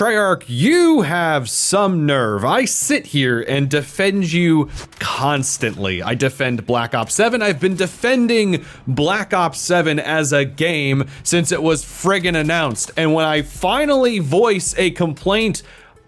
Treyarch, you have some nerve. I sit here and defend you constantly. I defend Black Ops 7. I've been defending Black Ops 7 as a game since it was friggin' announced. And when I finally voice a complaint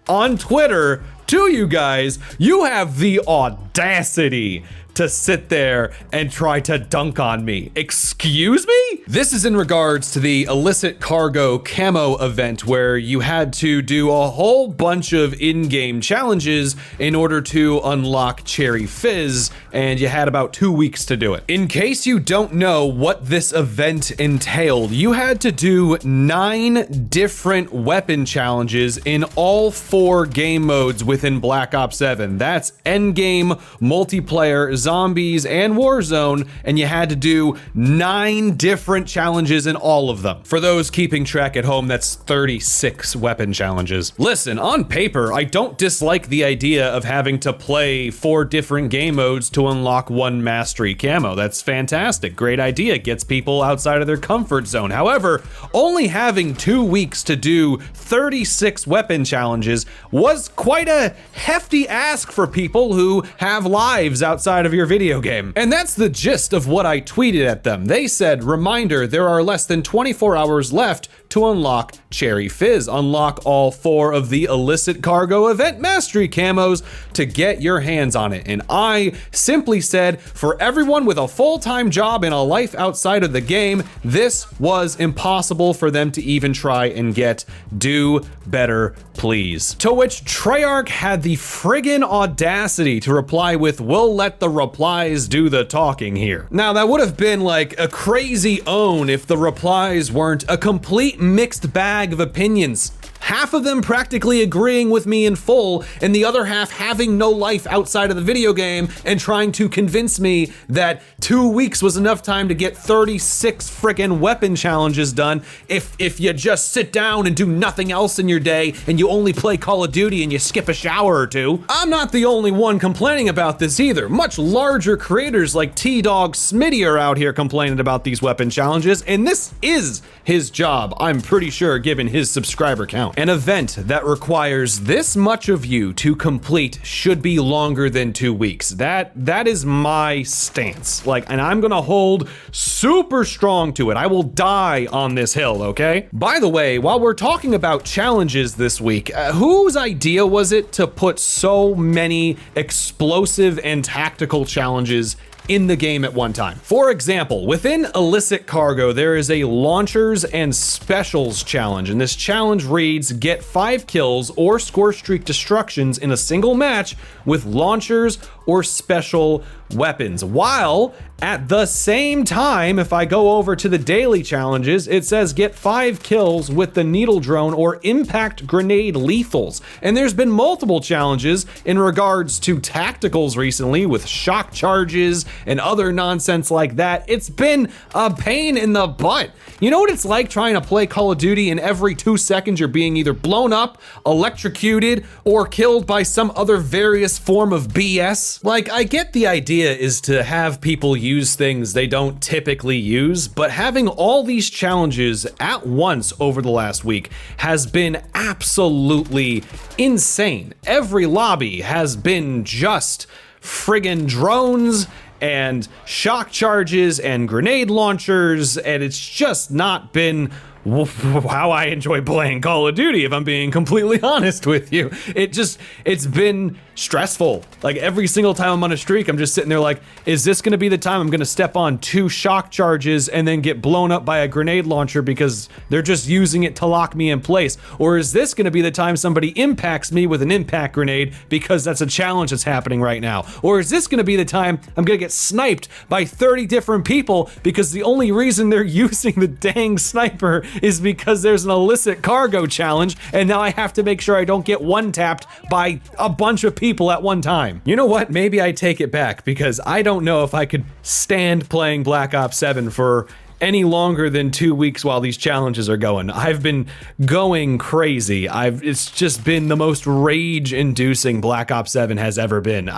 on Twitter to you guys, you have the audacity to sit there and try to dunk on me. Excuse me? This is in regards to the Illicit Cargo camo event where you had to do a whole bunch of in-game challenges in order to unlock Cherry Fizz, and you had about 2 weeks to do it. In case you don't know what this event entailed, you had to do 9 different weapon challenges in all 4 game modes within Black Ops 7. That's endgame, multiplayer, zombies, and Warzone, and you had to do 9 different challenges in all of them. For those keeping track at home, that's 36 weapon challenges. Listen, on paper, I don't dislike the idea of having to play 4 different game modes to unlock 1 mastery camo. That's fantastic. Great idea. Gets people outside of their comfort zone. However, only having 2 weeks to do 36 weapon challenges was quite a hefty ask for people who have lives outside of your video game. And that's the gist of what I tweeted at them. They said, reminder, there are less than 24 hours left to unlock Cherry Fizz. Unlock all 4 of the Illicit Cargo event mastery camos to get your hands on it. And I simply said, for everyone with a full-time job and a life outside of the game, this was impossible for them to even try and get. Do better, please. To which Treyarch had the friggin' audacity to reply with, we'll let the replies do the talking here. Now, that would have been like a crazy own if the replies weren't a complete mixed bag of opinions. Half of them practically agreeing with me in full, and the other half having no life outside of the video game and trying to convince me that 2 weeks was enough time to get 36 frickin' weapon challenges done if you just sit down and do nothing else in your day and you only play Call of Duty and you skip a shower or 2. I'm not the only one complaining about this either. Much larger creators like T-Dog Smitty are out here complaining about these weapon challenges, and this is his job, I'm pretty sure, given his subscriber count. An event that requires this much of you to complete should be longer than 2 weeks. That is my stance. Like, and I'm gonna hold super strong to it. I will die on this hill, okay? By the way, while we're talking about challenges this week, whose idea was it to put so many explosive and tactical challenges in the game at one time? For example, within Illicit Cargo, there is a launchers and specials challenge, and this challenge reads, get 5 kills or score streak destructions in a single match with launchers or special weapons. While at the same time, if I go over to the daily challenges, it says get 5 kills with the needle drone or impact grenade lethals. And there's been multiple challenges in regards to tacticals recently with shock charges and other nonsense like that. It's been a pain in the butt. You know what it's like trying to play Call of Duty and every 2 seconds you're being either blown up, electrocuted, or killed by some other various form of BS? Like, I get the idea is to have people use things they don't typically use, but having all these challenges at once over the last week has been absolutely insane. Every lobby has been just friggin' drones and shock charges and grenade launchers, and it's just not been how I enjoy playing Call of Duty, if I'm being completely honest with you. It's been stressful. Like, every single time I'm on a streak, I'm just sitting there like, is this gonna be the time I'm gonna step on 2 shock charges and then get blown up by a grenade launcher because they're just using it to lock me in place? Or is this gonna be the time somebody impacts me with an impact grenade because that's a challenge that's happening right now? Or is this gonna be the time I'm gonna get sniped by 30 different people because the only reason they're using the dang sniper is because there's an Illicit Cargo challenge, and now I have to make sure I don't get one-tapped by a bunch of people at one time? You know what? Maybe I take it back, because I don't know if I could stand playing Black Ops 7 for any longer than 2 weeks while these challenges are going. I've been going crazy. It's just been the most rage-inducing Black Ops 7 has ever been.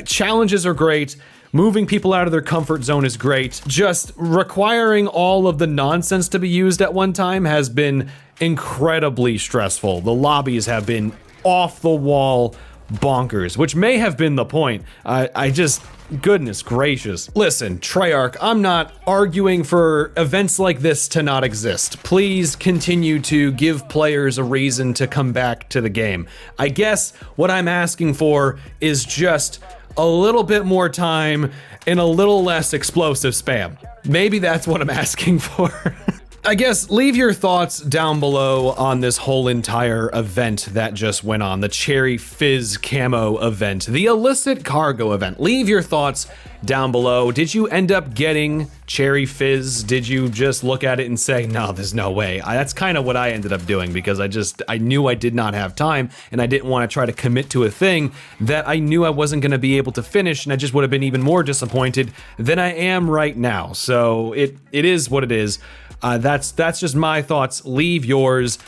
Challenges are great. Moving people out of their comfort zone is great. Just requiring all of the nonsense to be used at one time has been incredibly stressful. The lobbies have been off the wall bonkers, which may have been the point. I just, goodness gracious. Listen, Treyarch, I'm not arguing for events like this to not exist. Please continue to give players a reason to come back to the game. I guess what I'm asking for is just a little bit more time and a little less explosive spam. Maybe that's what I'm asking for. I guess leave your thoughts down below on this whole entire event that just went on, the Cherry Fizz camo event, the Illicit Cargo event. Leave your thoughts down below. Did you end up getting Cherry Fizz? Did you just look at it and say, no, there's no way? That's kind of what I ended up doing, because I knew I did not have time, and I didn't want to try to commit to a thing that I knew I wasn't going to be able to finish, and I just would have been even more disappointed than I am right now. So it is what it is. That's just my thoughts. Leave yours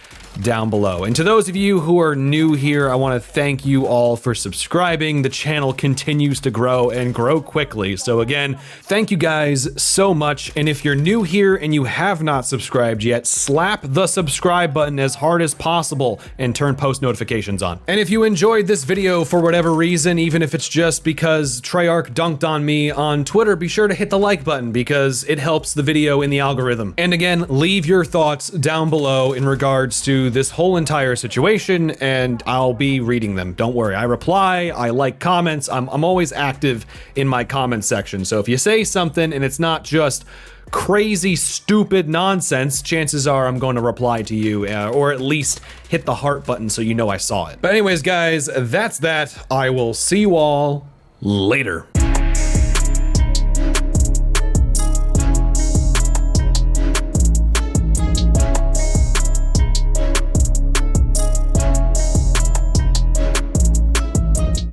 down below. And to those of you who are new here, I want to thank you all for subscribing. The channel continues to grow and grow quickly. So again, thank you guys so much. And if you're new here and you have not subscribed yet, slap the subscribe button as hard as possible and turn post notifications on. And if you enjoyed this video for whatever reason, even if it's just because Treyarch dunked on me on Twitter, be sure to hit the like button because it helps the video in the algorithm. And again, leave your thoughts down below in regards to this whole entire situation, and I'll be reading them. Don't worry, I reply, I like comments, I'm always active in my comment section. So if you say something and it's not just crazy, stupid nonsense, chances are I'm going to reply to you, or at least hit the heart button so you know I saw it. But anyways, guys, that's that. I will see you all later.